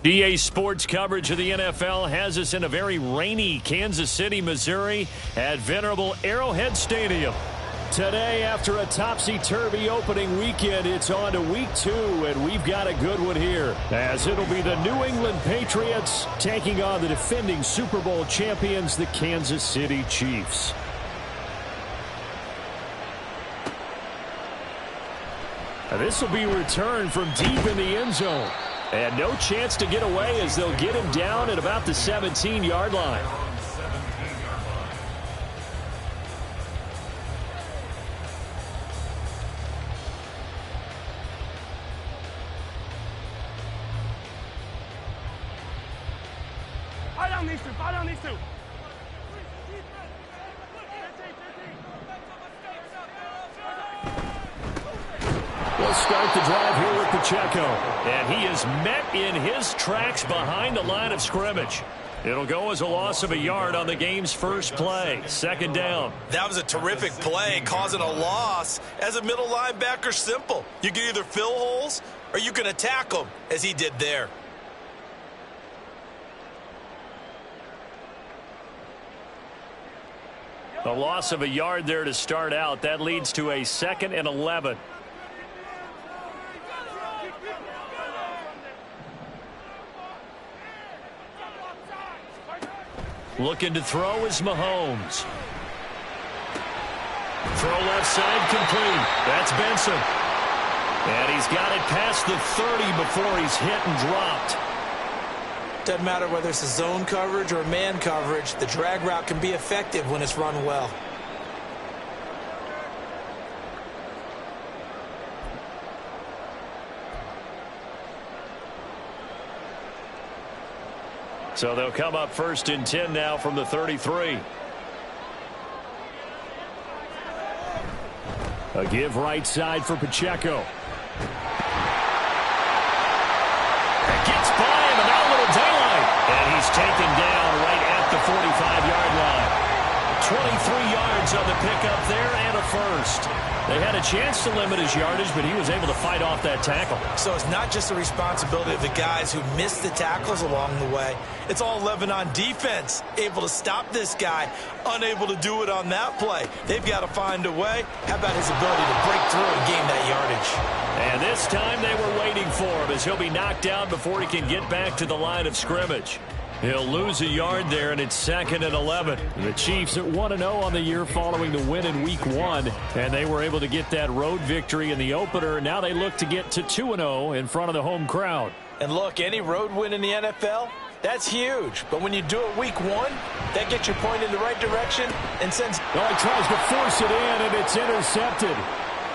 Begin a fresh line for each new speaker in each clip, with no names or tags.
EA Sports coverage of the NFL has us in a very rainy Kansas City, Missouri at venerable Arrowhead Stadium. Today, after a topsy-turvy opening weekend, it's on to week 2, and we've got a good one here, as it'll be the New England Patriots taking on the defending Super Bowl champions, the Kansas City Chiefs. This will be returned from deep in the end zone. And no chance to get away as they'll get him down at about the 17-yard line.
Fall down these two.
We'll start the drive here with Pacheco. And he is met in his tracks behind the line of scrimmage. It'll go as a loss of a yard on the game's first play. Second down.
That was a terrific play, causing a loss. As a middle linebacker, simple. You can either fill holes or you can attack them, as he did there.
A loss of a yard there to start out. That leads to a 2nd and 11. Looking to throw is Mahomes. Throw left side complete. That's Benson. And he's got it past the 30 before he's hit and dropped.
Doesn't matter whether it's a zone coverage or man coverage, the drag route can be effective when it's run well.
So they'll come up 1st and 10 now from the 33. A give right side for Pacheco. That gets by him, and now a little daylight. And he's taken down right at the 45-yard line. 23 yards on the pickup there and a first. They had a chance to limit his yardage, but he was able to fight off that tackle.
So it's not just the responsibility of the guys who missed the tackles along the way. It's all 11 on defense, able to stop this guy, unable to do it on that play. They've got to find a way. How about his ability to break through and gain that yardage?
And this time they were waiting for him as he'll be knocked down before he can get back to the line of scrimmage. He'll lose a yard there, and it's 2nd and 11. The Chiefs at 1-0 on the year following the win in Week 1, and they were able to get that road victory in the opener. Now they look to get to 2-0 in front of the home crowd.
And look, any road win in the NFL, that's huge. But when you do it Week 1, that gets your point in the right direction and sends...
Well, he tries to force it in, and it's intercepted.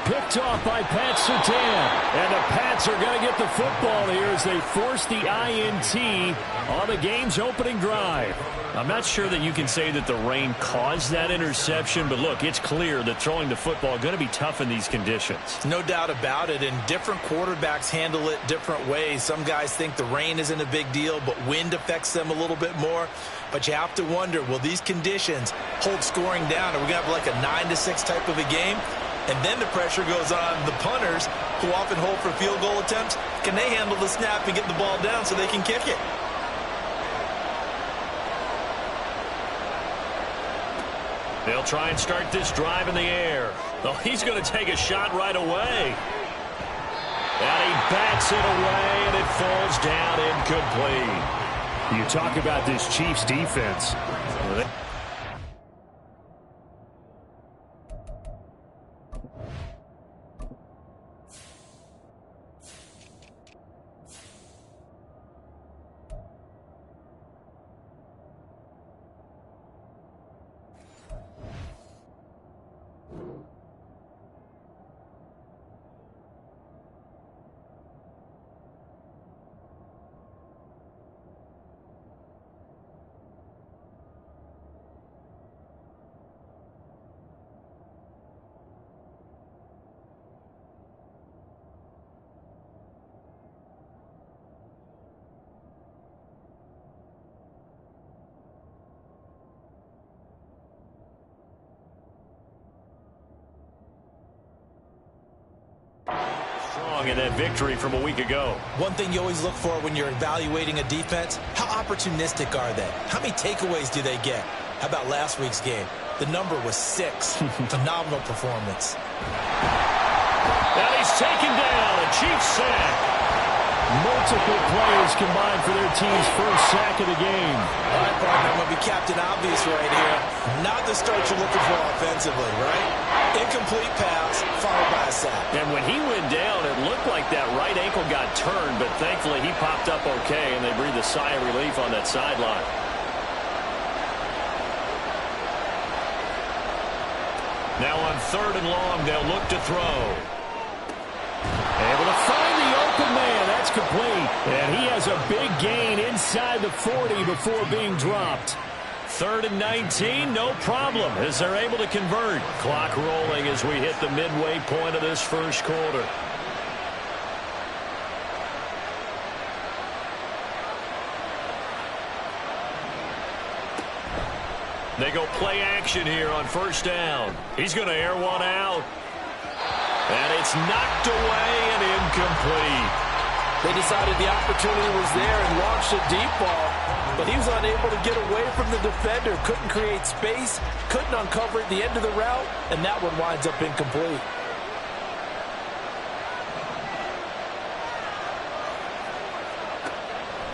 Picked off by Pat Surtain. And the Pats are going to get the football here as they force the INT on the game's opening drive. I'm not sure that you can say that the rain caused that interception, but look, it's clear that throwing the football is going to be tough in these conditions.
No doubt about it, and different quarterbacks handle it different ways. Some guys think the rain isn't a big deal, but wind affects them a little bit more. But you have to wonder, will these conditions hold scoring down? Are we going to have like a 9-6 type of a game? And then the pressure goes on the punters, who often hold for field goal attempts. Can they handle the snap and get the ball down so they can kick it?
They'll try and start this drive in the air. Oh, he's going to take a shot right away. And he bats it away, and it falls down incomplete. You talk about this Chiefs defense. strong in that victory from a week ago.
One thing you always look for when you're evaluating a defense, how opportunistic are they? How many takeaways do they get? How about last week's game? The number was 6. Phenomenal performance.
And he's taken down. A Chiefs sack. Multiple players combined for their team's first sack of the game.
All right, partner, I'm going to be Captain Obvious right here. Not the start you're looking for offensively, right? Incomplete pass, followed by a sack.
And when he went down, it looked like that right ankle got turned, but thankfully he popped up okay, and they breathed a sigh of relief on that sideline. Now on 3rd and long, they'll look to throw. Able to find the open man. That's complete. And he has a big gain inside the 40 before being dropped. 3rd and 19, no problem, as they're able to convert. Clock rolling as we hit the midway point of this first quarter. They go play action here on 1st down. He's going to air one out. And it's knocked away and incomplete.
They decided the opportunity was there and launched a deep ball, but he was unable to get away from the defender, couldn't create space, couldn't uncover at the end of the route, and that one winds up incomplete.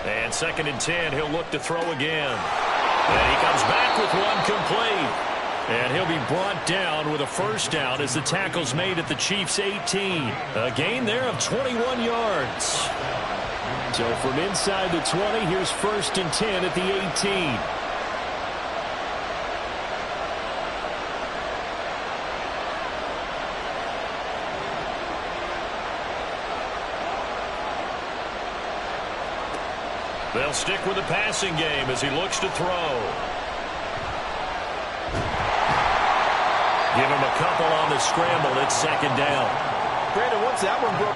And 2nd and 10, he'll look to throw again. And he comes back with one complete. And he'll be brought down with a 1st down as the tackle's made at the Chiefs' 18. A gain there of 21 yards. So from inside the 20, here's 1st and 10 at the 18. They'll stick with the passing game as he looks to throw. Give him a couple on the scramble. It's 2nd down.
Brandon, once that one broke.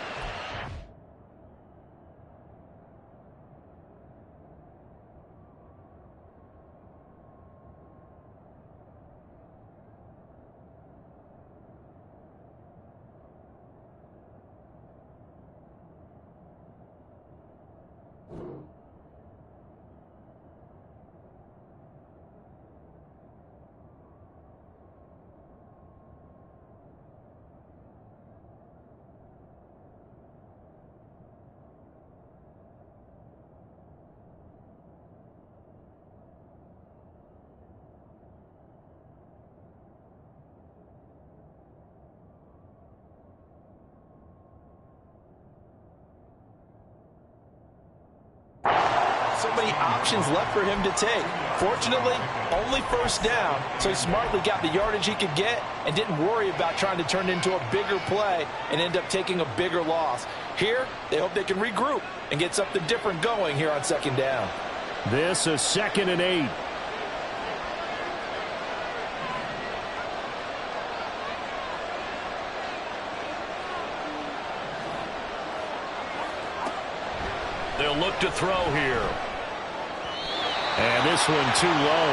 So many options left for him to take. Fortunately, only 1st down, so he smartly got the yardage he could get and didn't worry about trying to turn it into a bigger play and end up taking a bigger loss. Here, they hope they can regroup and get something different going here on 2nd down.
This is 2nd and 8. They'll look to throw here. And this one too low.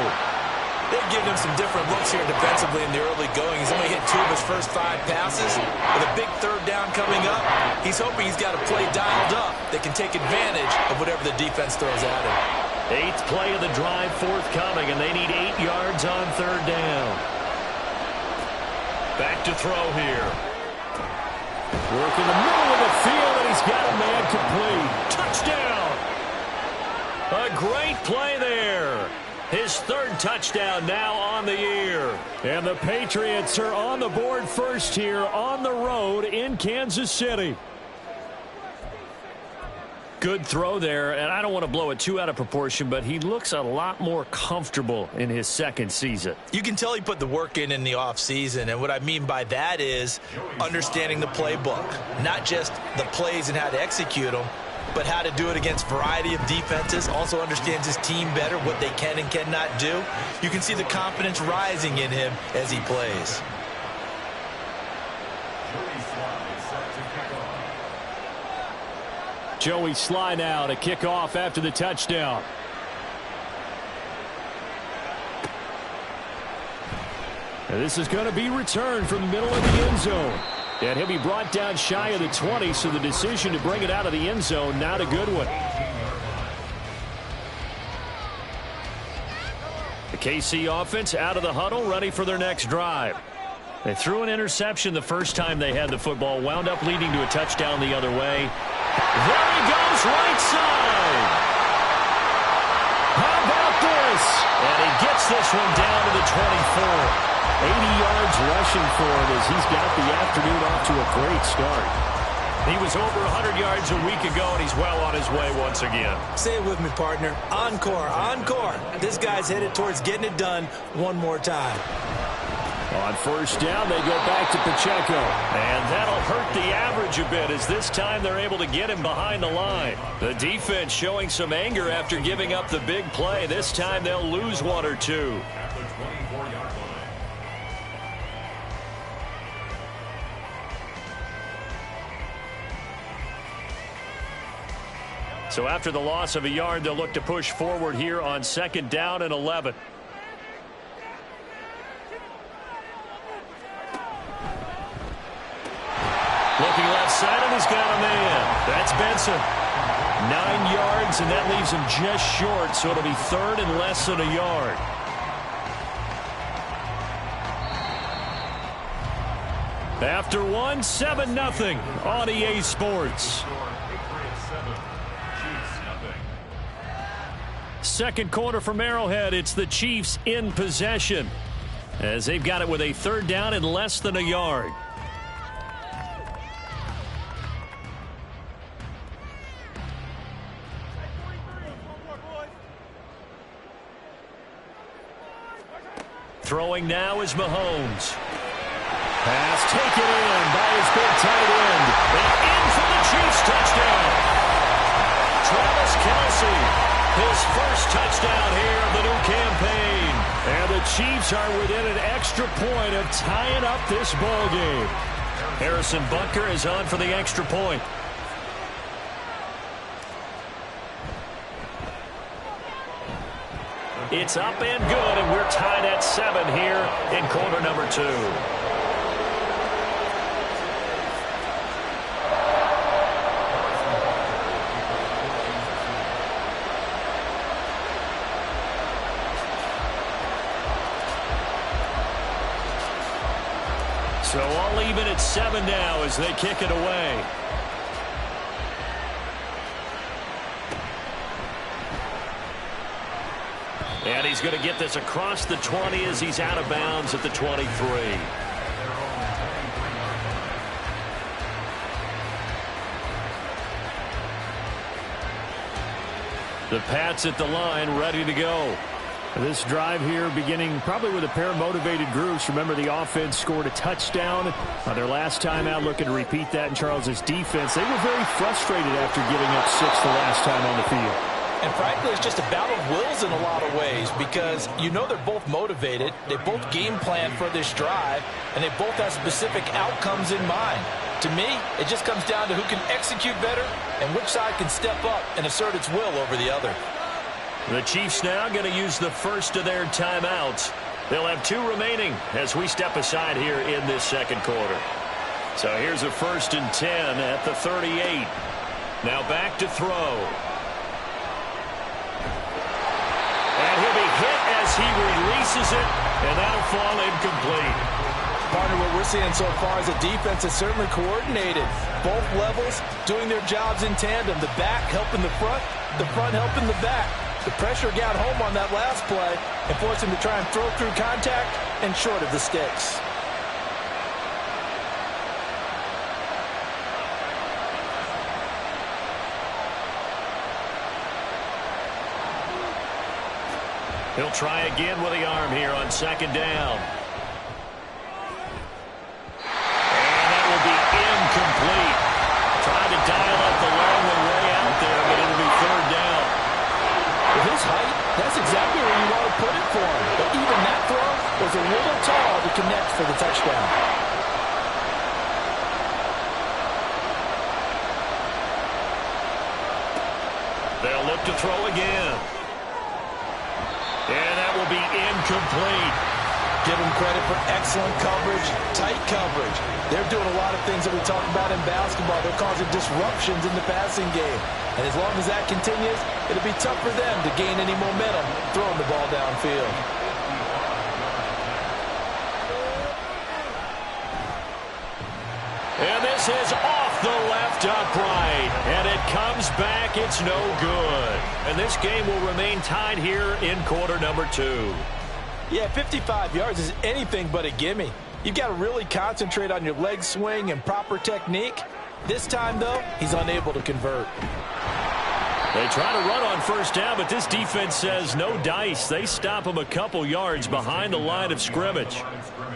They've given him some different looks here defensively in the early going. He's only hit 2 of his first 5 passes. With a big 3rd down coming up, he's hoping he's got a play dialed up that can take advantage of whatever the defense throws at him.
8th play of the drive forthcoming, and they need 8 yards on 3rd down. Back to throw here. Working the middle of the field, and he's got a man complete. Touchdown! A great play there. His 3rd touchdown now on the year. And the Patriots are on the board first here on the road in Kansas City. Good throw there, and I don't want to blow it too out of proportion, but he looks a lot more comfortable in his 2nd season.
You can tell he put the work in the offseason, and what I mean by that is understanding the playbook. Not just the plays and how to execute them, but how to do it against a variety of defenses. Also understands his team better, what they can and cannot do. You can see the confidence rising in him as he plays.
Joey Sly now to kick off after the touchdown. And this is going to be returned from the middle of the end zone. And he'll be brought down shy of the 20, so the decision to bring it out of the end zone, not a good one. The KC offense out of the huddle, ready for their next drive. They threw an interception the first time they had the football, wound up leading to a touchdown the other way. There he goes, right side. How about this? And he gets this one down to the 24. 80 yards rushing for him as he's got the afternoon off to a great start. He was over 100 yards a week ago, and he's well on his way once again.
Say it with me, partner. Encore, encore. This guy's headed towards getting it done one more time.
On first down, they go back to Pacheco. And that'll hurt the average a bit as this time they're able to get him behind the line. The defense showing some anger after giving up the big play. This time they'll lose one or two. So after the loss of a yard, they'll look to push forward here on second down and 11. Looking left side, and he's got a man. That's Benson. 9 yards, and that leaves him just short, so it'll be third and less than a yard. After one, 7-0 on EA Sports. Second quarter from Arrowhead. It's the Chiefs in possession as they've got it with a third down and less than a yard. Throwing now is Mahomes. Pass taken in by his big tight end. And in for the Chiefs touchdown. Travis Kelce. His first touchdown here of the new campaign. And the Chiefs are within an extra point of tying up this ball game. Harrison Butker is on for the extra point. It's up and good, and we're tied at 7 here in quarter number 2. So all even at 7 now as they kick it away. And he's going to get this across the 20 as he's out of bounds at the 23. The Pats at the line, ready to go. This drive here beginning probably with a pair of motivated groups. Remember, the offense scored a touchdown on their last time out, looking to repeat that in Charles's defense. They were very frustrated after giving up 6 the last time on the field.
And frankly, it's just a battle of wills in a lot of ways because you know they're both motivated. They both game plan for this drive, and they both have specific outcomes in mind. To me, it just comes down to who can execute better and which side can step up and assert its will over the other.
The Chiefs now going to use the first of their timeouts. They'll have 2 remaining as we step aside here in this second quarter. So here's a 1st and 10 at the 38. Now back to throw. And he'll be hit as he releases it, and that'll fall incomplete.
Partner, what we're seeing so far is a defense that's certainly coordinated. Both levels doing their jobs in tandem. The back helping the front helping the back. The pressure got home on that last play and forced him to try and throw through contact and short of the sticks.
He'll try again with the arm here on second down. And that will be incomplete. Trying to dial up the long one way out there, but it'll be third down.
With his height, that's exactly where you want to put it for him. But even that throw was a little tall to connect for the touchdown.
They'll look to throw again. And that will be incomplete.
Give them credit for excellent coverage, tight coverage. They're doing a lot of things that we talk about in basketball. They're causing disruptions in the passing game. And as long as that continues, it'll be tough for them to gain any momentum throwing the ball downfield.
And this is off the left upright. And it comes back. It's no good. And this game will remain tied here in quarter number 2.
Yeah, 55 yards is anything but a gimme. You've got to really concentrate on your leg swing and proper technique. This time, though, he's unable to convert.
They try to run on first down, but this defense says no dice. They stop him a couple yards behind the line of scrimmage.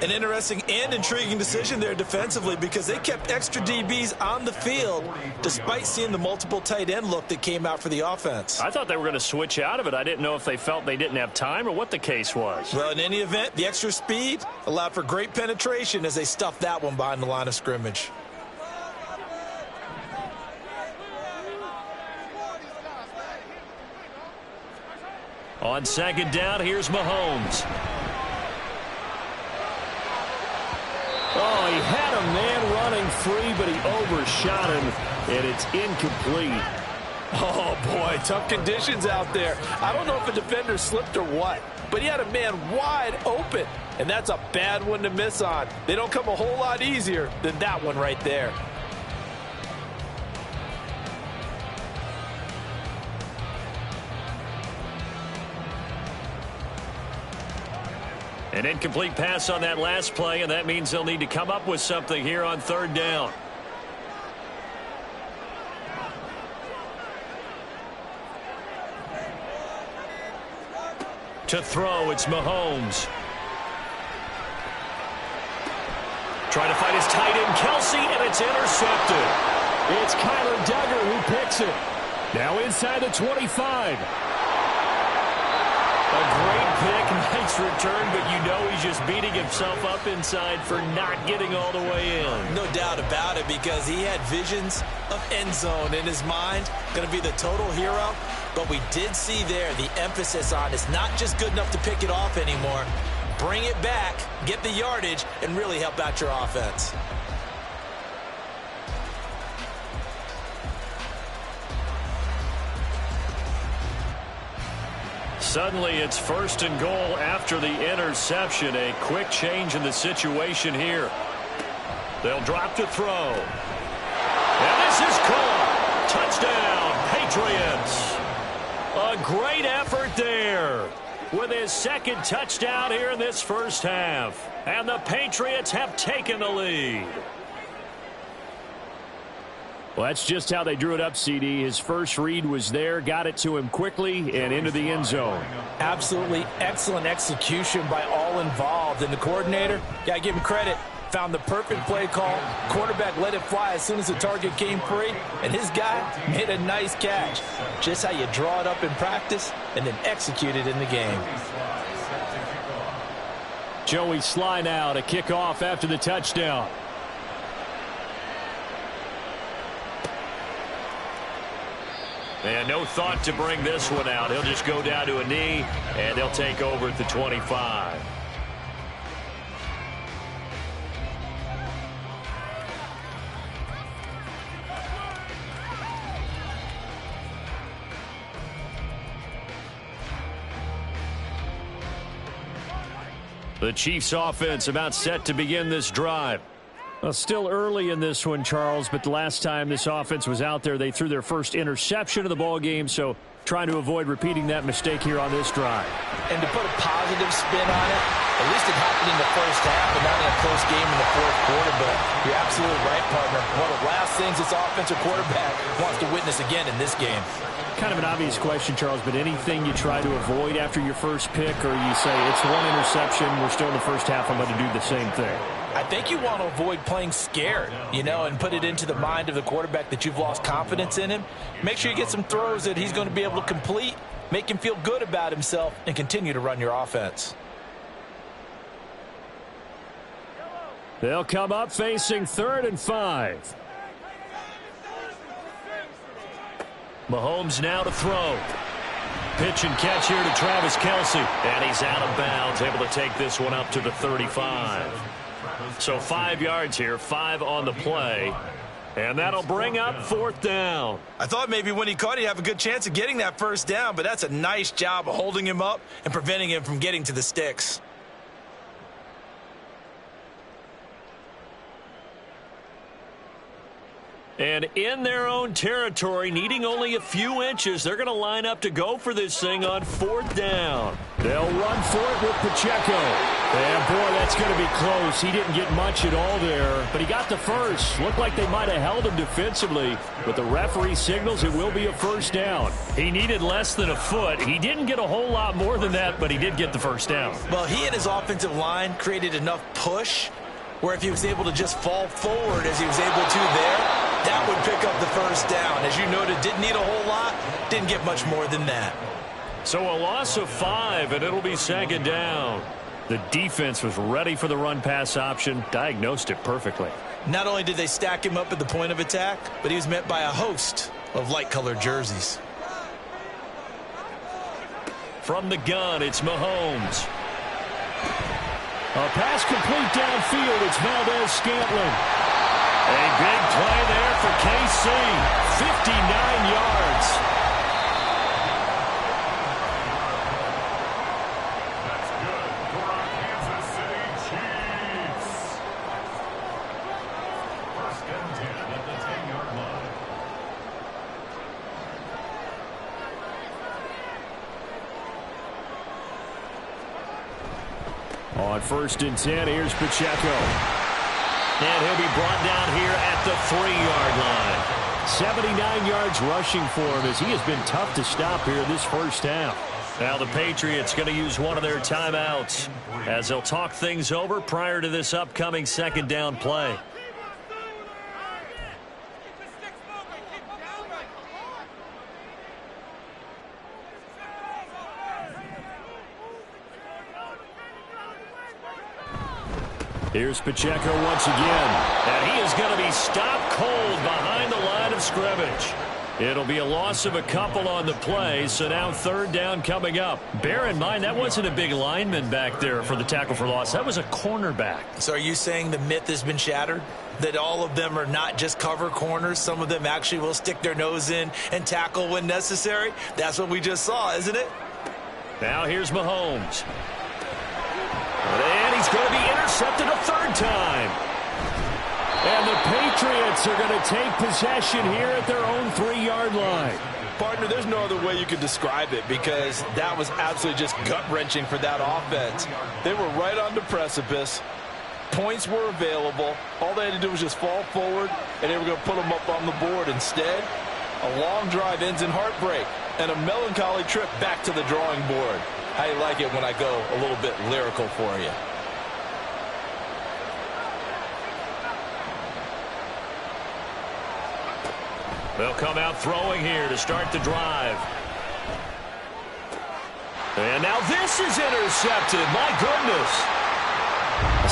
An interesting and intriguing decision there defensively because they kept extra DBs on the field despite seeing the multiple tight end look that came out for the offense.
I thought they were going to switch out of it. I didn't know if they felt they didn't have time or what the case was.
Well, in any event, the extra speed allowed for great penetration as they stuffed that one behind the line of scrimmage.
On second down, here's Mahomes. Oh, he had a man running free, but he overshot him, and it's incomplete.
Oh, boy, tough conditions out there. I don't know if a defender slipped or what, but he had a man wide open, and that's a bad one to miss on. They don't come a whole lot easier than that one right there.
An incomplete pass on that last play, and that means they'll need to come up with something here on third down. To throw, it's Mahomes. Trying to find his tight end, Kelsey, and it's intercepted. It's Kyler Duggar who picks it. Now inside the 25. A great pick, nice return, but you know he's just beating himself up inside for not getting all the way in.
No doubt about it because he had visions of end zone in his mind. Going to be the total hero. But we did see there the emphasis on it's not just good enough to pick it off anymore. Bring it back, get the yardage, and really help out your offense.
Suddenly it's first and goal after the interception. A quick change in the situation here. They'll drop to throw. And this is caught. Touchdown, Patriots. A great effort there with his second touchdown here in this first half. And the Patriots have taken the lead. Well, that's just how they drew it up, CD. His first read was there, got it to him quickly, and into the end zone.
Absolutely excellent execution by all involved. And the coordinator, got to give him credit, found the perfect play call. Quarterback let it fly as soon as the target came free, and his guy made a nice catch. Just how you draw it up in practice and then execute it in the game.
Joey Sly now to kick off after the touchdown. And no thought to bring this one out. He'll just go down to a knee, and they'll take over at the 25. The Chiefs offense about set to begin this drive. Well, still early in this one, Charles, but the last time this offense was out there, they threw their first interception of the ball game, so trying to avoid repeating that mistake here on this drive.
And to put a positive spin on it, at least it happened in the first half and not in a close game in the fourth quarter, but you're absolutely right, partner. One of the last things this offensive quarterback wants to witness again in this game.
Kind of an obvious question, Charles, but anything you try to avoid after your first pick, or you say it's one interception, we're still in the first half, I'm going to do the same thing?
I think you want to avoid playing scared, and put it into the mind of the quarterback that you've lost confidence in him. Make sure you get some throws that he's going to be able to complete, make him feel good about himself, and continue to run your offense.
They'll come up facing 3rd and 5. Mahomes now to throw. pitch and catch here to Travis Kelce. And he's out of bounds, able to take this one up to the 35. So 5 yards here, 5 on the play. And that'll bring up 4th down.
I thought maybe when he caught it, he'd have a good chance of getting that first down, but that's a nice job of holding him up and preventing him from getting to the sticks.
And in their own territory, needing only a few inches, they're going to line up to go for this thing on 4th down. They'll run for it with Pacheco. And, boy, that's going to be close. He didn't get much at all there, but he got the first. Looked like they might have held him defensively, but the referee signals it will be a first down. He needed less than a foot. He didn't get a whole lot more than that, but he did get the first down.
Well, he and his offensive line created enough push where if he was able to just fall forward as he was able to there, that would pick up the first down. As you noted, didn't need a whole lot, didn't get much more than that.
So a loss of 5, and it'll be 2nd down. The defense was ready for the run-pass option, diagnosed it perfectly.
Not only did they stack him up at the point of attack, but he was met by a host of light-colored jerseys.
From the gun, it's Mahomes. A pass complete downfield. It's Valdez-Scantling. A big play there for KC. 59 yards.
That's good for our Kansas City Chiefs. 1st and 10 at the 10-yard line.
On 1st and 10, here's Pacheco. And he'll be brought down here at the 3-yard line. 79 yards rushing for him as he has been tough to stop here this first half. Now the Patriots going to use one of their timeouts as they'll talk things over prior to this upcoming 2nd down play. Here's Pacheco once again. And he is going to be stopped cold behind the line of scrimmage. It'll be a loss of a couple on the play, so now 3rd down coming up. Bear in mind, that wasn't a big lineman back there for the tackle for loss. That was a cornerback.
So are you saying the myth has been shattered? That all of them are not just cover corners? Some of them actually will stick their nose in and tackle when necessary? That's what we just saw, isn't it?
Now here's Mahomes. And he's going to be intercepted a 3rd time. And the Patriots are going to take possession here at their own 3-yard line.
Partner, there's no other way you could describe it because that was absolutely just gut-wrenching for that offense. They were right on the precipice. Points were available. All they had to do was just fall forward, and they were going to put them up on the board. Instead, a long drive ends in heartbreak and a melancholy trip back to the drawing board. How you like it when I go a little bit lyrical for you?
They'll come out throwing here to start the drive. And now this is intercepted. My goodness.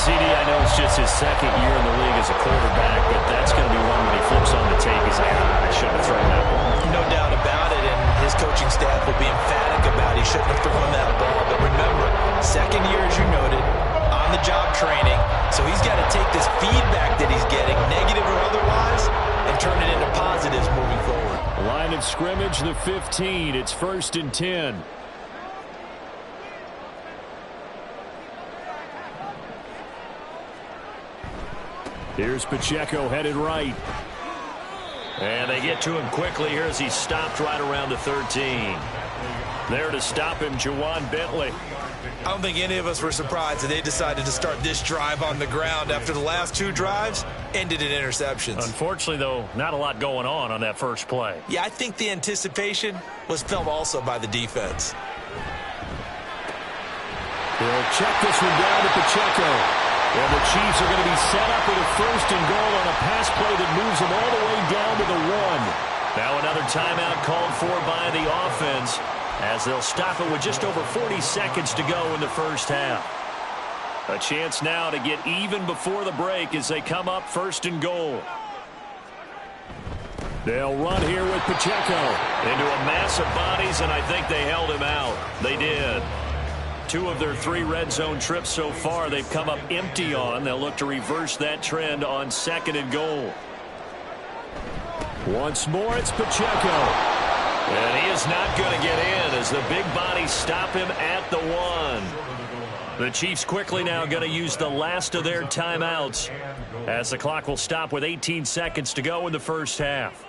CD, I know it's just his 2nd year in the league as a quarterback, but that's going to be one when he flips on the tape. He's like, I shouldn't have thrown that one.
No doubt about it, and his coaching staff will be emphatic about he shouldn't have thrown that ball. But remember, 2nd year, as you noted, on-the-job training. So he's got to take this feedback that he's getting, negative or otherwise, and turn it into positives moving forward.
Line of scrimmage, the 15. It's 1st and 10. Here's Pacheco headed right. And they get to him quickly here as he's stopped right around the 13. There to stop him, Juwan Bentley.
I don't think any of us were surprised that they decided to start this drive on the ground after the last 2 drives ended in interceptions.
Unfortunately, though, not a lot going on that first play.
Yeah, I think the anticipation was felt also by the defense.
They'll check this one down to Pacheco. And the Chiefs are going to be set up with a 1st and goal on a pass play that moves them all the way down to the 1. Now another timeout called for by the offense as they'll stop it with just over 40 seconds to go in the first half. A chance now to get even before the break as they come up 1st and goal. They'll run here with Pacheco. Into a mass of bodies, and I think they held him out. They did. 2 of their 3 red zone trips so far they've come up empty on. They'll look to reverse that trend on 2nd and goal. Once more, it's Pacheco. And he is not going to get in as the big bodies stop him at the 1. The Chiefs quickly now going to use the last of their timeouts as the clock will stop with 18 seconds to go in the first half.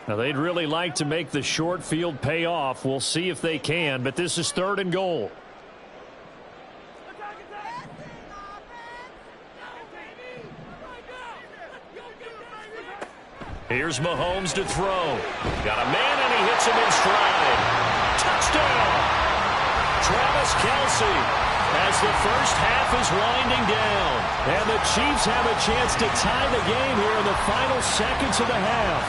Now, they'd really like to make the short field pay off. We'll see if they can, but this is 3rd and goal. Here's Mahomes to throw. Got a man, and he hits him in stride. Touchdown! Travis Kelce as the first half is winding down. And the Chiefs have a chance to tie the game here in the final seconds of the half.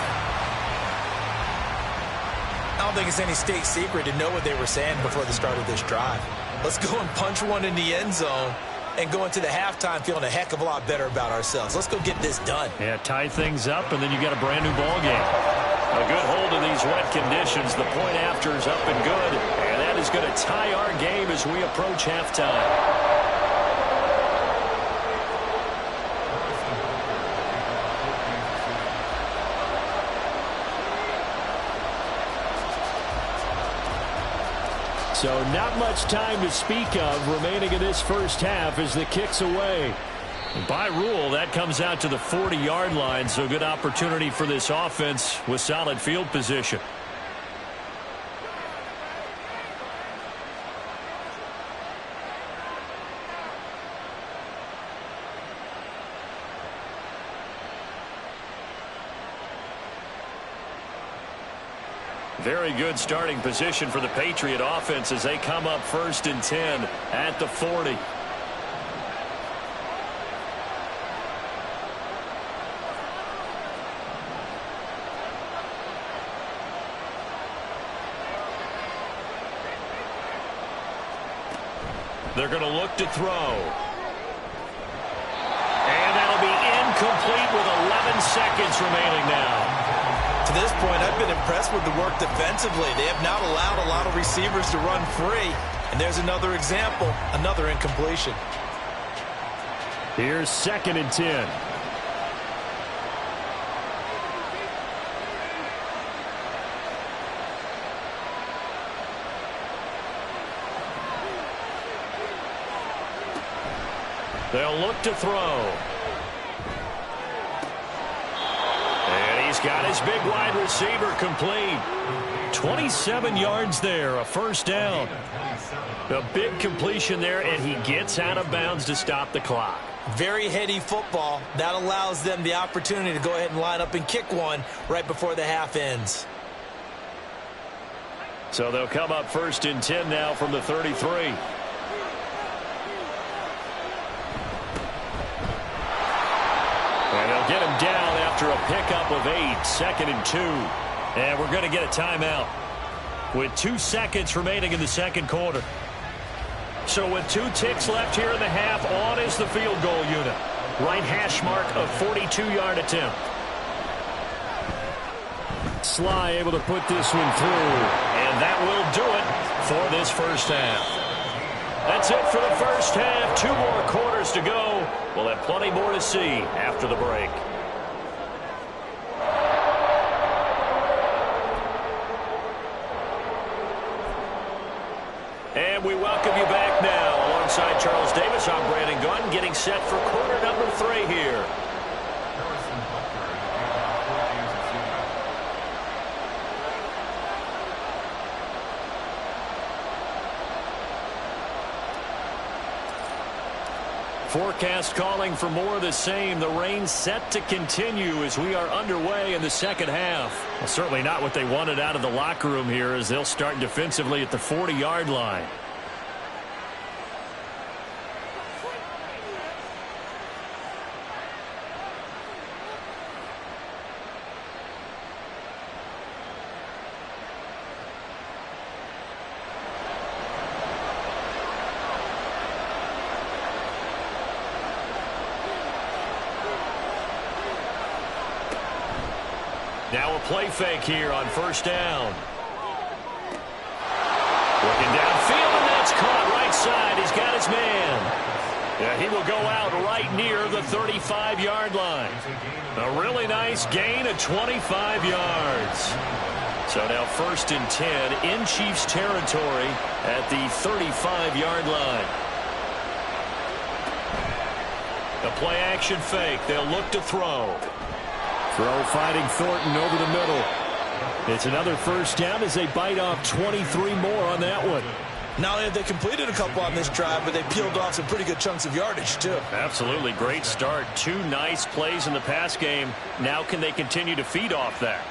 I don't think it's any state secret to know what they were saying before the start of this drive. Let's go and punch one in the end zone and go into the halftime feeling a heck of a lot better about ourselves. Let's go get this done.
Yeah, tie things up, and then you got a brand new ball game. A good hold in these wet conditions. The point after is up and good, and that is going to tie our game as we approach halftime. So not much time to speak of remaining in this first half as the kick's away. By rule, that comes out to the 40-yard line, so good opportunity for this offense with solid field position. Very good starting position for the Patriot offense as they come up 1st and 10 at the 40. They're going to look to throw. And that'll be incomplete with 11 seconds remaining now.
To this point, I've been impressed with the work defensively. They have not allowed a lot of receivers to run free. And there's another example, another incompletion.
Here's 2nd and 10. They'll look to throw. He's got his big wide receiver complete. 27 yards there, a first down. A big completion there, and he gets out of bounds to stop the clock.
Very heady football. That allows them the opportunity to go ahead and line up and kick one right before the half ends.
So they'll come up 1st and 10 now from the 33. And they'll get him down after a pickup of 8, 2nd and 2. And we're going to get a timeout with 2 seconds remaining in the second quarter. So with 2 ticks left here in the half, on is the field goal unit. Right hash mark of 42-yard attempt. Sly able to put this one through. And that will do it for this first half. That's it for the first half. 2 more quarters to go. We'll have plenty more to see after the break. And we welcome you back now. Alongside Charles Davis, I'm Brandon Gunn, getting set for quarter number 3 here. Forecast calling for more of the same. The rain set to continue as we are underway in the second half. Well, certainly not what they wanted out of the locker room here as they'll start defensively at the 40-yard line. Now a play fake here on first down. Looking downfield, and that's caught right side. He's got his man. Yeah, he will go out right near the 35-yard line. A really nice gain of 25 yards. So now 1st and 10 in Chiefs territory at the 35-yard line. A play action fake. They'll look to throw. Throw finding Thornton over the middle. It's another first down as they bite off 23 more on that one.
Not only have they completed a couple on this drive, but they peeled off some pretty good chunks of yardage, too.
Absolutely great start. 2 nice plays in the pass game. Now can they continue to feed off that?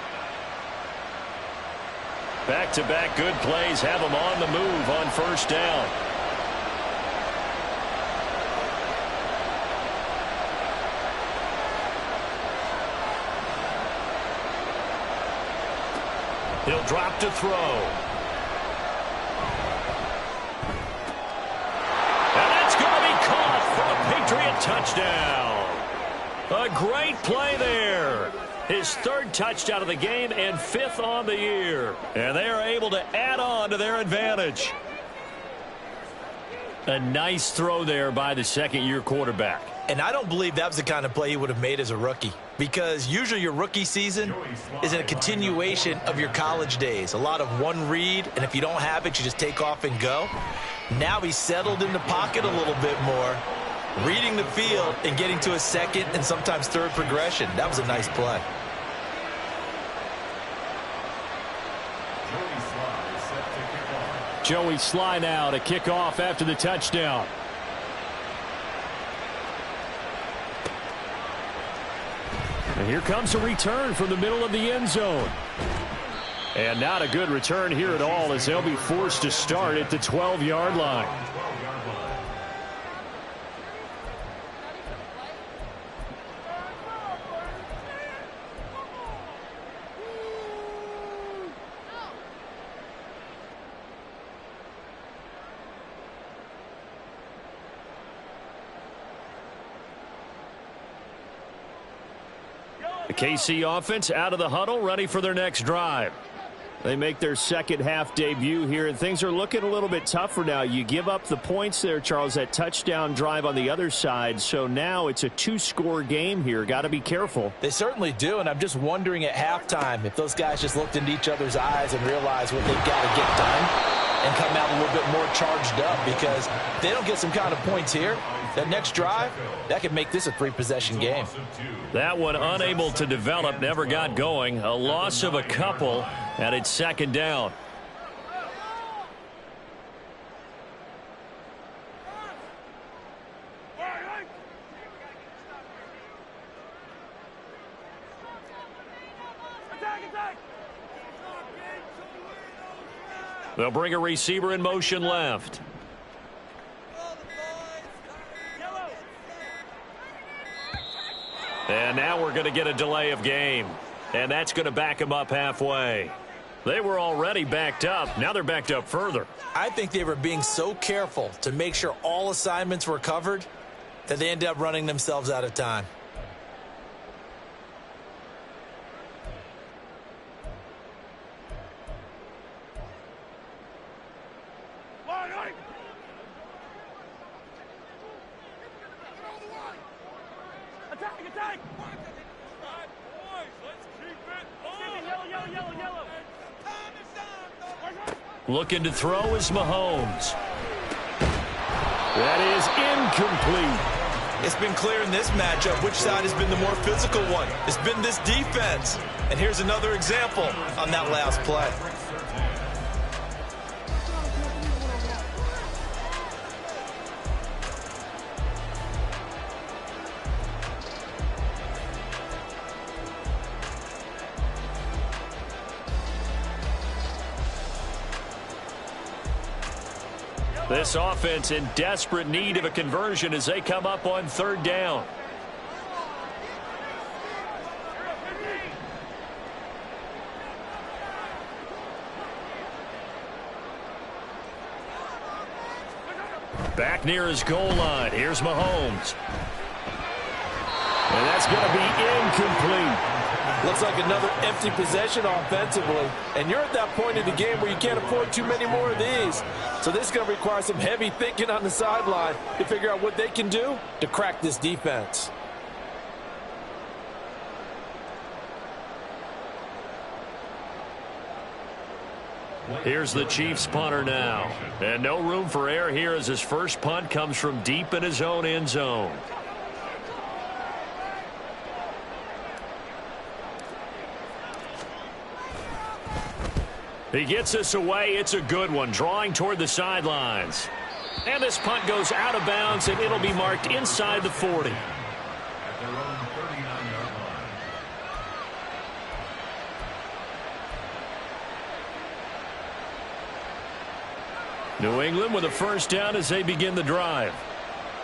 Back-to-back good plays have them on the move on first down. He'll drop to throw. And that's going to be caught for a Patriot touchdown. A great play there. His 3rd touchdown of the game and 5th on the year. And they are able to add on to their advantage. A nice throw there by the second-year quarterback.
And I don't believe that was the kind of play he would have made as a rookie, because usually your rookie season is a continuation of your college days. A lot of one read, and if you don't have it, you just take off and go. Now he's settled in the pocket a little bit more, reading the field and getting to a 2nd and sometimes 3rd progression. That was a nice play.
Joey Sly now to kick off after the touchdown. And here comes a return from the middle of the end zone. And not a good return here at all, as they'll be forced to start at the 12-yard line. The KC offense out of the huddle, ready for their next drive. They make their second half debut here, and things are looking a little bit tougher now. You give up the points there, Charles, that touchdown drive on the other side. So now it's a 2-score game here. Got to be careful.
They certainly do, and I'm just wondering at halftime if those guys just looked into each other's eyes and realized what they've got to get done and come out a little bit more charged up, because if they don't get some kind of points here, that next drive, that could make this a 3-possession game.
That one unable to develop, never got going. A loss of a couple, and it's 2nd down. They'll bring a receiver in motion left. And now we're going to get a delay of game. And that's going to back them up halfway. They were already backed up. Now they're backed up further.
I think they were being so careful to make sure all assignments were covered that they ended up running themselves out of time.
Looking to throw is Mahomes. That is incomplete.
It's been clear in this matchup which side has been the more physical one. It's been this defense. And here's another example on that last play.
This offense in desperate need of a conversion as they come up on 3rd down. Back near his goal line. Here's Mahomes. And that's going to be incomplete.
Looks like another empty possession offensively. And you're at that point in the game where you can't afford too many more of these. So this is going to require some heavy thinking on the sideline to figure out what they can do to crack this defense.
Here's the Chiefs punter now. And no room for error here as his first punt comes from deep in his own end zone. He gets this away. It's a good one, drawing toward the sidelines. And this punt goes out of bounds, and it'll be marked inside the 40. New England with a first down as they begin the drive.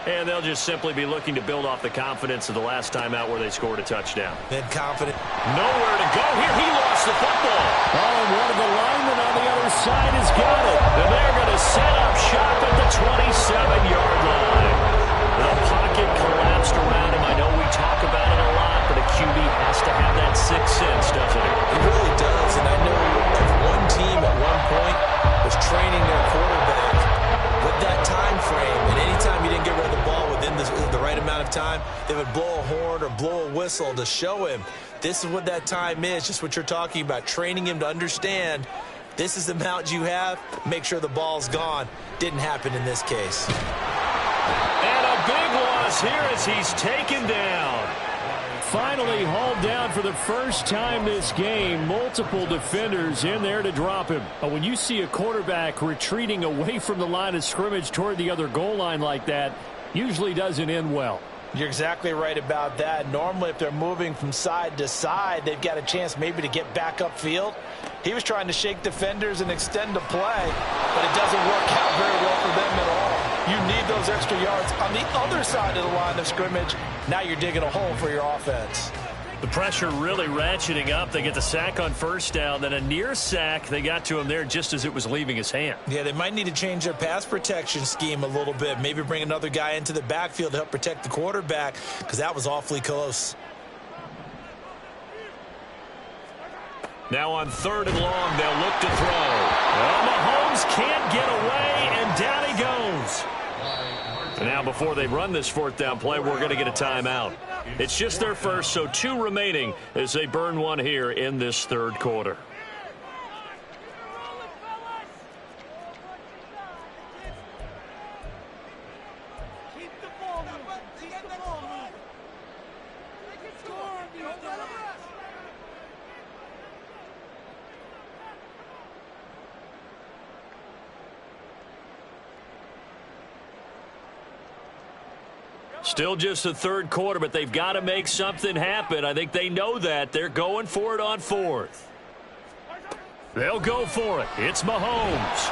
And they'll just simply be looking to build off the confidence of the last time out where they scored a touchdown.
Then confident.
Nowhere to go here. He lost the football. Oh, and one of the linemen on the other side has got it. And they're going to set up shop at the 27-yard line. The pocket collapsed around him. I know we talk about it a lot, but a QB has to have that sixth sense, doesn't it?
It really does. And I know if one team at one point was training their quarterback with that time frame, and anytime you didn't get rid of the ball within the right amount of time, they would blow a horn or blow a whistle to show him this is what that time is, just what you're talking about, training him to understand this is the amount you have, make sure the ball's gone. Didn't happen in this case.
And a big loss here as he's taken down. Finally hauled down for the first time this game. Multiple defenders in there to drop him. When you see a quarterback retreating away from the line of scrimmage toward the other goal line like that, usually doesn't end well.
You're exactly right about that. Normally, if they're moving from side to side, they've got a chance maybe to get back upfield. He was trying to shake defenders and extend the play, but it doesn't work out very well for them at all. You need those extra yards on the other side of the line of scrimmage. Now you're digging a hole for your offense.
The pressure really ratcheting up. They get the sack on first down, then a near sack. They got to him there just as it was leaving his hand.
Yeah, they might need to change their pass protection scheme a little bit. Maybe bring another guy into the backfield to help protect the quarterback, because that was awfully close.
Now on 3rd and long, they'll look to throw. Well, Mahomes can't get away, and down he goes. And now before they run this 4th down play, we're going to get a timeout. It's just their first, so 2 remaining as they burn one here in this 3rd quarter. Still just the 3rd quarter, but they've got to make something happen. I think they know that. They're going for it on 4th. They'll go for it. It's Mahomes.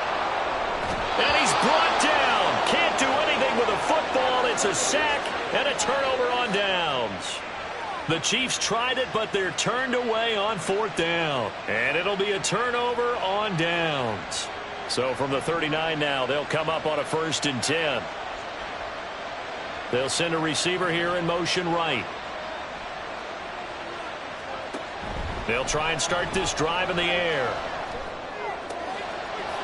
And he's brought down. Can't do anything with a football. It's a sack and a turnover on downs. The Chiefs tried it, but they're turned away on 4th down. And it'll be a turnover on downs. So from the 39 now, they'll come up on a 1st and 10. They'll send a receiver here in motion right. They'll try and start this drive in the air.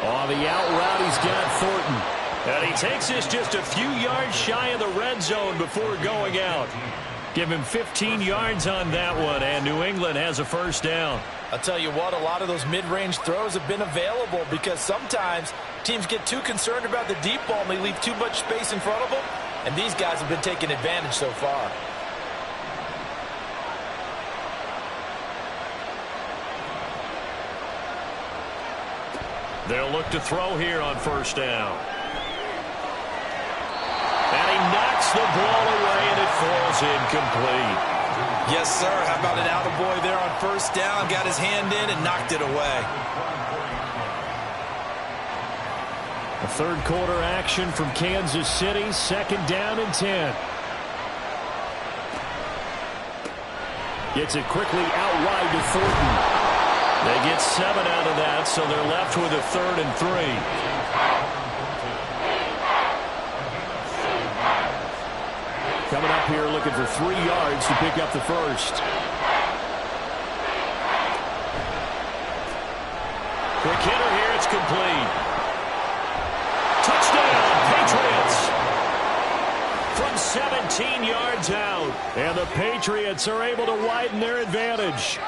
On the out route, he's got Thornton. And he takes this just a few yards shy of the red zone before going out. Give him 15 yards on that one, and New England has a 1st down.
I'll tell you what, a lot of those mid-range throws have been available because sometimes teams get too concerned about the deep ball and they leave too much space in front of them. And these guys have been taking advantage so far.
They'll look to throw here on 1st down. And he knocks the ball away, and it falls incomplete.
Yes, sir. How about an attaboy there on 1st down? Got his hand in and knocked it away.
A 3rd quarter action from Kansas City. 2nd down and 10. Gets it quickly out wide to Thornton. They get 7 out of that, so they're left with a 3rd and 3. Coming up here looking for 3 yards to pick up the 1st. Quick hitter here. It's complete. Touchdown, Patriots. From 17 yards out. And the Patriots are able to widen their advantage.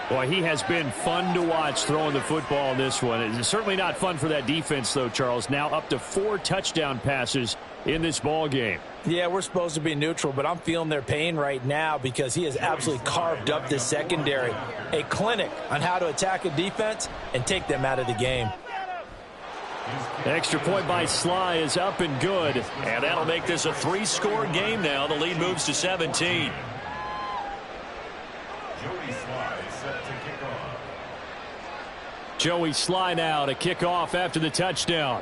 Boy, he has been fun to watch throwing the football in this one. It's certainly not fun for that defense, though, Charles. Now up to 4 touchdown passes in this ball game.
Yeah, we're supposed to be neutral, but I'm feeling their pain right now because he has absolutely carved up this secondary. A clinic on how to attack a defense and take them out of the game.
Extra point by Sly is up and good, and that'll make this a 3-score game now. The lead moves to 17. Joey Sly now to kick off after the touchdown.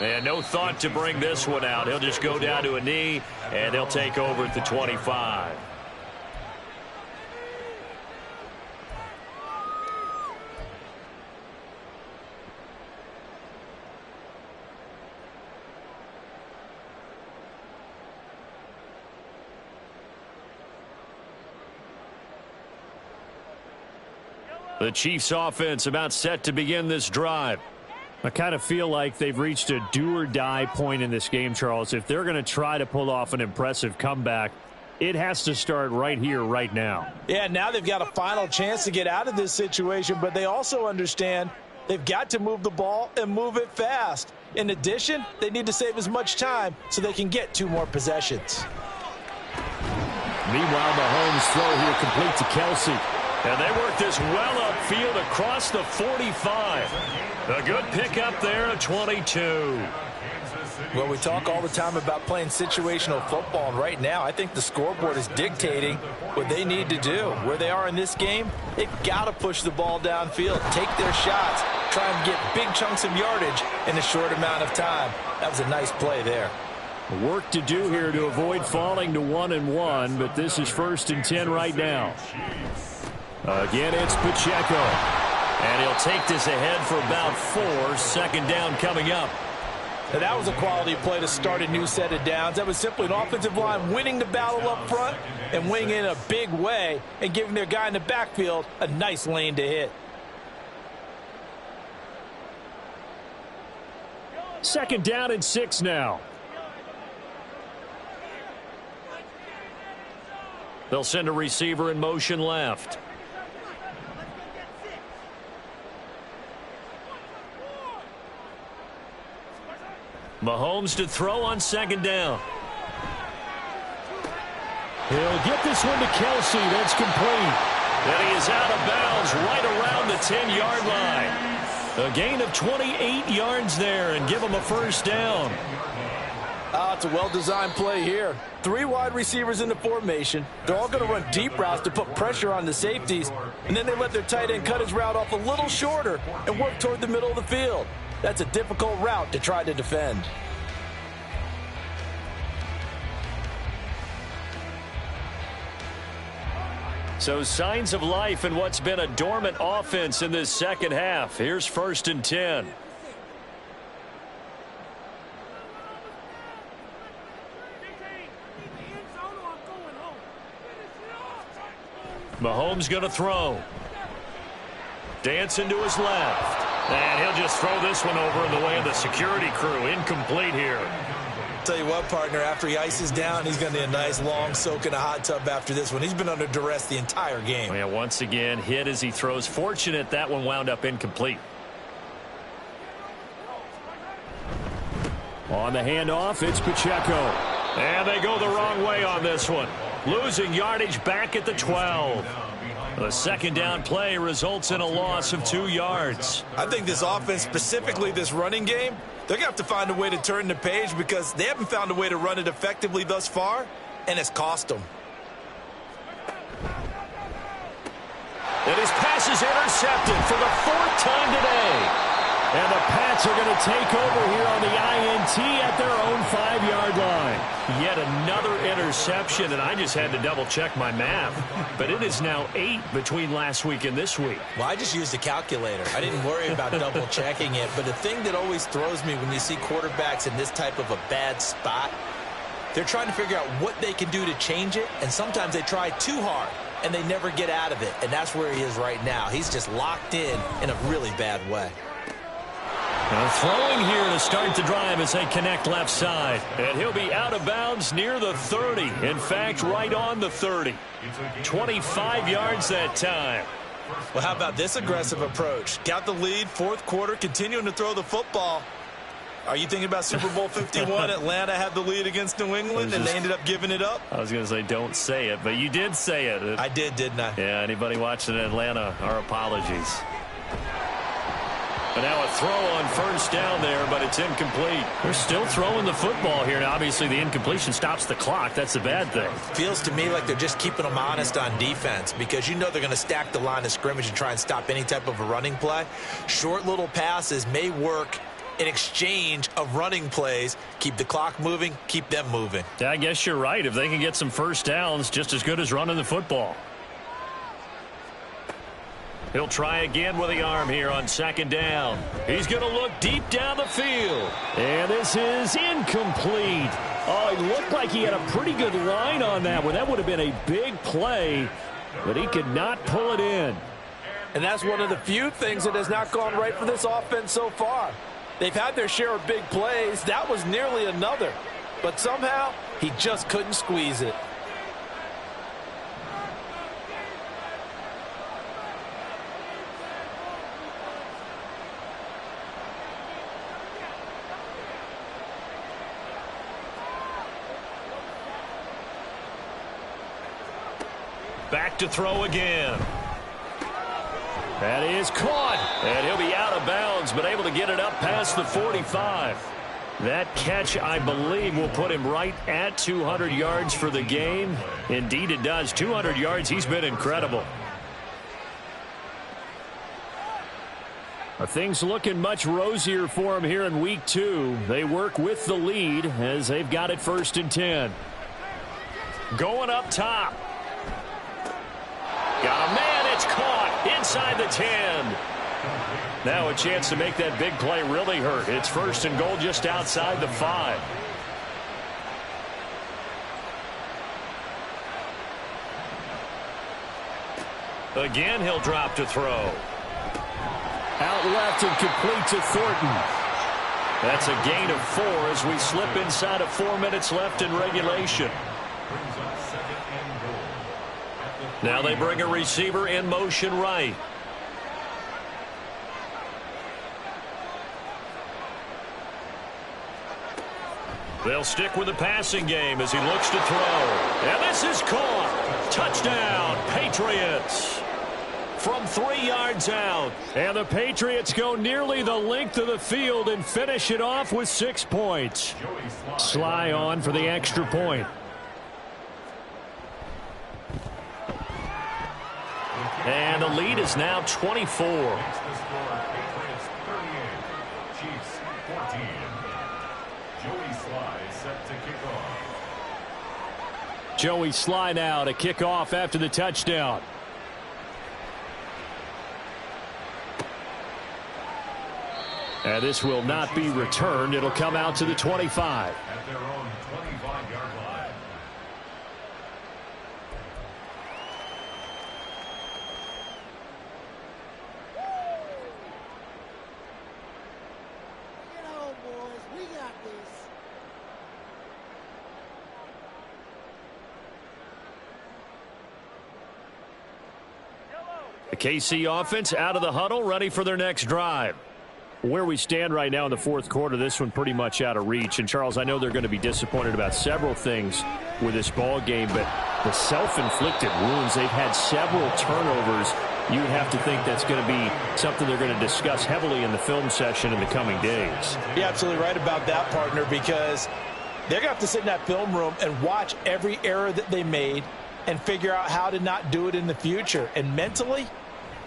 And no thought to bring this one out. He'll just go down to a knee, and he'll take over at the 25. The Chiefs offense about set to begin this drive. I kind of feel like they've reached a do-or-die point in this game, Charles. If they're going to try to pull off an impressive comeback, it has to start right here, right now.
Yeah, now they've got a final chance to get out of this situation, but they also understand they've got to move the ball and move it fast. In addition, they need to save as much time so they can get 2 more possessions.
Meanwhile, Mahomes' throw here complete to Kelsey. And they work this well upfield across the 45. A good pickup there at 22.
Well, we talk all the time about playing situational football, and right now I think the scoreboard is dictating what they need to do. Where they are in this game, they've got to push the ball downfield, take their shots, try and get big chunks of yardage in a short amount of time. That was a nice play there.
Work to do here to avoid falling to 1-1, but this is 1st and 10 right now. Again, it's Pacheco. And he'll take this ahead for about 4. 2nd down coming up.
Now that was a quality play to start a new set of downs. That was simply an offensive line winning the battle up front and winning in a big way and giving their guy in the backfield a nice lane to hit.
2nd down and 6 now. They'll send a receiver in motion left. Mahomes to throw on 2nd down. He'll get this one to Kelsey. That's complete. And he is out of bounds right around the 10-yard line. A gain of 28 yards there and give him a 1st down.
It's a well-designed play here. 3 wide receivers in the formation. They're all going to run deep routes to put pressure on the safeties. And then they let their tight end cut his route off a little shorter and work toward the middle of the field. That's a difficult route to try to defend.
So signs of life in what's been a dormant offense in this 2nd half. Here's 1st and 10. Mahomes going to throw. Dancing to his left. And he'll just throw this one over in the way of the security crew. Incomplete here.
Tell you what, partner, after he ices down, he's going to need a nice long soak in a hot tub after this one. He's been under duress the entire game.
Yeah, once again, hit as he throws. Fortunate that one wound up incomplete. On the handoff, it's Pacheco. And they go the wrong way on this one. Losing yardage back at the 12. The 2nd down play results in a loss of 2 yards.
I think this offense, specifically this running game, they're going to have to find a way to turn the page because they haven't found a way to run it effectively thus far, and it's cost them.
And his pass is intercepted for the 4th time today. And the Pats are going to take over here on the INT at their own 5-yard line. Yet another interception, and I just had to double-check my math. But it is now 8 between last week and this week.
Well, I just used a calculator. I didn't worry about double-checking it. But the thing that always throws me when you see quarterbacks in this type of a bad spot, they're trying to figure out what they can do to change it, and sometimes they try too hard.
and they never get out of it. And that's where he is right now. He's just locked in a really bad way.
Throwing here to start the drive as they connect left side. And he'll be out of bounds near the 30. In fact, right on the 30. 25 yards that time.
Well, how about this aggressive approach? Got the lead, fourth quarter, continuing to throw the football. Are you thinking about Super Bowl 51? Atlanta had the lead against New England, and they ended up giving it up?
I was going to say don't say it, but you did say it.
I did, didn't I?
Yeah, anybody watching Atlanta, our apologies. But now a throw on first down there, but it's incomplete. They're still throwing the football here. Now, obviously, the incompletion stops the clock. That's the bad thing.
Feels to me like they're just keeping them honest on defense because you know they're going to stack the line of scrimmage and try and stop any type of a running play. Short little passes may work in exchange of running plays. Keep the clock moving, keep them moving.
Yeah, I guess you're right. If they can get some first downs, just as good as running the football. He'll try again with the arm here on second down. He's going to look deep down the field. And this is incomplete. Oh, it looked like he had a pretty good line on that one. That would have been a big play, but he could not pull it in.
And that's one of the few things that has not gone right for this offense so far. They've had their share of big plays. That was nearly another. But somehow, he just couldn't squeeze it.
Back to throw again. That is caught. And he'll be out of bounds, but able to get it up past the 45. That catch, I believe, will put him right at 200 yards for the game. Indeed, it does. 200 yards. He's been incredible. Things looking much rosier for him here in week 2. They work with the lead as they've got it 1st and 10. Going up top. Got a man, it's caught inside the 10. Now a chance to make that big play really hurt. It's 1st and goal just outside the 5. Again, he'll drop to throw. Out left and complete to Thornton. That's a gain of 4 as we slip inside of 4 minutes left in regulation. Now they bring a receiver in motion right. They'll stick with the passing game as he looks to throw. And this is caught. Touchdown, Patriots. From 3 yards out. And the Patriots go nearly the length of the field and finish it off with 6 points. Sly on for the extra point. And the lead is now 24. Joey Sly now to kick off after the touchdown. And this will not be returned. It'll come out to the 25.
At their own 25-yard line.
Get home, boys. We got this.
The KC offense out of the huddle, ready for their next drive. Where we stand right now in the 4th quarter, this one pretty much out of reach. And, Charles, I know they're going to be disappointed about several things with this ball game, but the self-inflicted wounds, they've had several turnovers. You would have to think that's going to be something they're going to discuss heavily in the film session in the coming days.
You're absolutely right about that, partner, because they're going to have to sit in that film room and watch every error that they made and figure out how to not do it in the future. And mentally,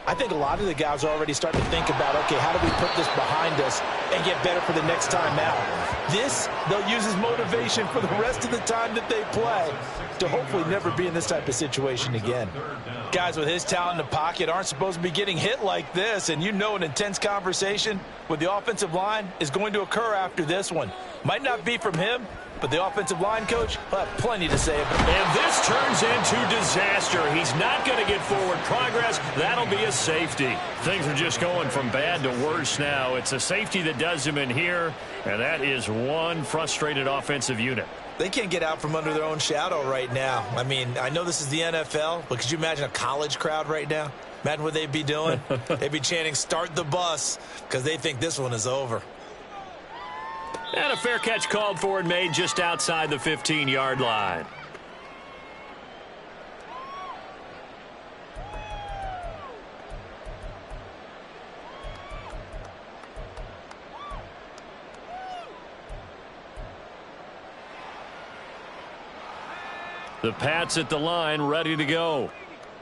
I think a lot of the guys are already starting to think about, okay, how do we put this behind us and get better for the next time out? This, they'll use as motivation for the rest of the time that they play to hopefully never be in this type of situation again. Guys with his talent in the pocket aren't supposed to be getting hit like this, and you know an intense conversation with the offensive line is going to occur after this one. Might not be from him, but the offensive line coach will have plenty to say about it.
And this turns into disaster. He's not going to get forward progress. That'll be a safety. Things are just going from bad to worse now. It's a safety that does him in here, and that is one frustrated offensive unit.
They can't get out from under their own shadow right now. I mean, I know this is the NFL, but could you imagine a college crowd right now? Imagine what they'd be doing. They'd be chanting, "Start the bus," because they think this one is over.
And a fair catch called for and made just outside the 15-yard line. The Pats at the line, ready to go.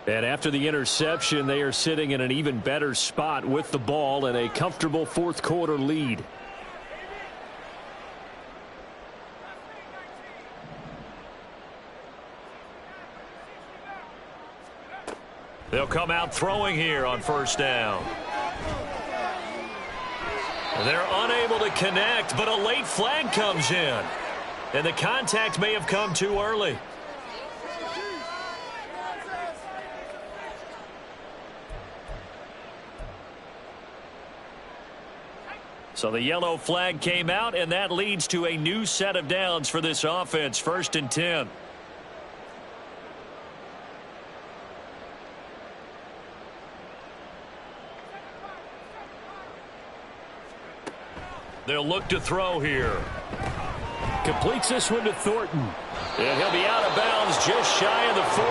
And after the interception, they are sitting in an even better spot with the ball and a comfortable fourth quarter lead. They'll come out throwing here on first down. They're unable to connect, but a late flag comes in. And the contact may have come too early. So the yellow flag came out, and that leads to a new set of downs for this offense. 1st and 10. They'll look to throw here. Completes this one to Thornton. And he'll be out of bounds just shy of the 40.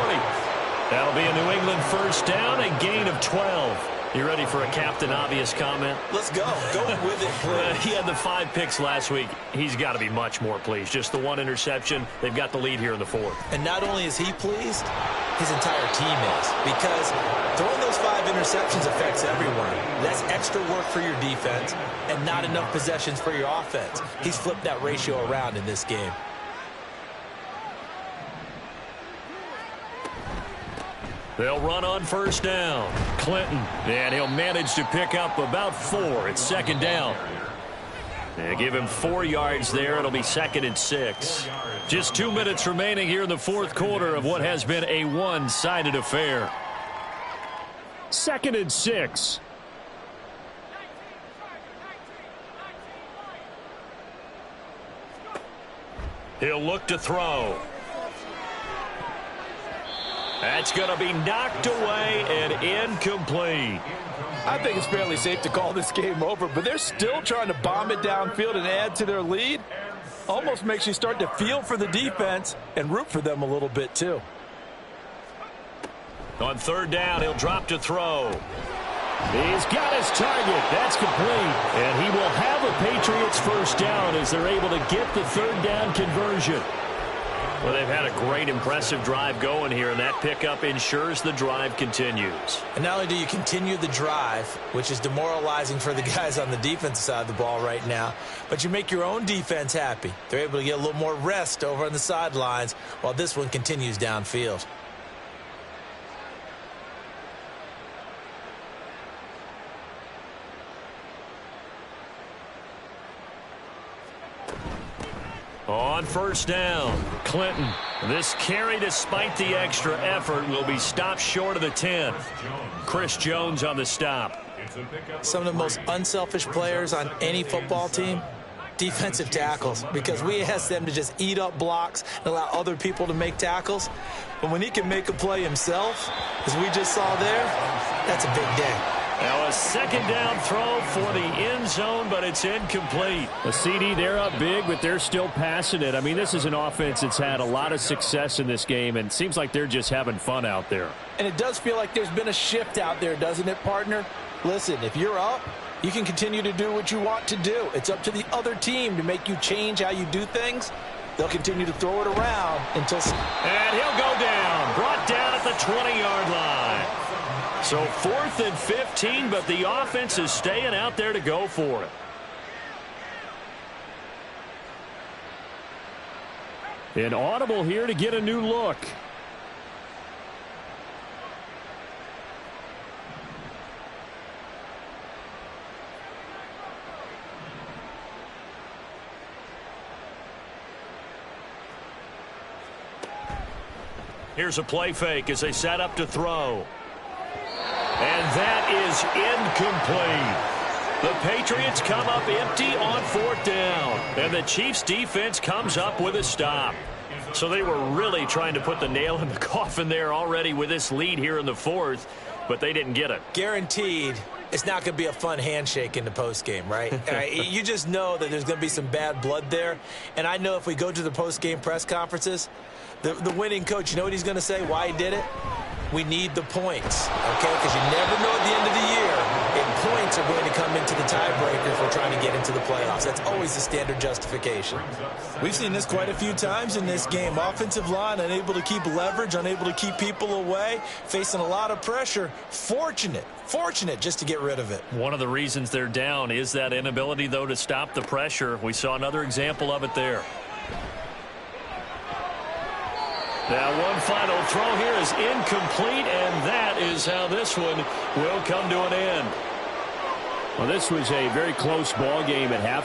That'll be a New England first down, a gain of 12. You ready for a Captain Obvious comment?
Let's go. Go with it, please.
He had the 5 picks last week. He's got to be much more pleased. Just the 1 interception. They've got the lead here in the 4th.
And not only is he pleased, his entire team is. Because throwing those 5 interceptions affects everyone. That's extra work for your defense and not enough possessions for your offense. He's flipped that ratio around in this game.
They'll run on first down. Clinton, and he'll manage to pick up about 4. It's 2nd down. They give him 4 yards there. It'll be 2nd and 6. Just 2 minutes remaining here in the 4th quarter of what has been a one-sided affair. 2nd and 6. He'll look to throw. That's going to be knocked away and incomplete.
I think it's fairly safe to call this game over, but they're still trying to bomb it downfield and add to their lead. Almost makes you start to feel for the defense and root for them a little bit, too.
On 3rd down, he'll drop to throw. He's got his target. That's complete. And he will have a Patriots first down as they're able to get the 3rd down conversion. Well, they've had a great, impressive drive going here, and that pickup ensures the drive continues.
And not only do you continue the drive, which is demoralizing for the guys on the defensive side of the ball right now, but you make your own defense happy. They're able to get a little more rest over on the sidelines while this one continues downfield.
On first down, Clinton. This carry, despite the extra effort, will be stopped short of the 10. Chris Jones on the stop.
Some of the most unselfish players on any football team, defensive tackles, because we ask them to just eat up blocks and allow other people to make tackles. But when he can make a play himself, as we just saw there, that's a big day.
Now a 2nd down throw for the end zone, but it's incomplete. The CD, they're up big, but they're still passing it. I mean, this is an offense that's had a lot of success in this game, and it seems like they're just having fun out there.
And it does feel like there's been a shift out there, doesn't it, partner? Listen, if you're up, you can continue to do what you want to do. It's up to the other team to make you change how you do things. They'll continue to throw it around until...
And he'll go down, brought down at the 20-yard line. So 4th and 15, but the offense is staying out there to go for it. An audible here to get a new look. Here's a play fake as they set up to throw. And that is incomplete. The Patriots come up empty on 4th down. And the Chiefs defense comes up with a stop. So they were really trying to put the nail in the coffin there already with this lead here in the 4th, but they didn't get it.
Guaranteed it's not going to be a fun handshake in the postgame, right? You just know that there's going to be some bad blood there. And I know if we go to the postgame press conferences, the winning coach, you know what he's going to say, why he did it? We need the points, okay? Because you never know at the end of the year if points are going to come into the tiebreaker if we're trying to get into the playoffs. That's always the standard justification. We've seen this quite a few times in this game. Offensive line unable to keep leverage, unable to keep people away, facing a lot of pressure. Fortunate just to get rid of it.
One of the reasons they're down is that inability, though, to stop the pressure. We saw another example of it there. Now, one final throw here is incomplete, and that is how this one will come to an end.
Well, this was a very close ball game at halftime.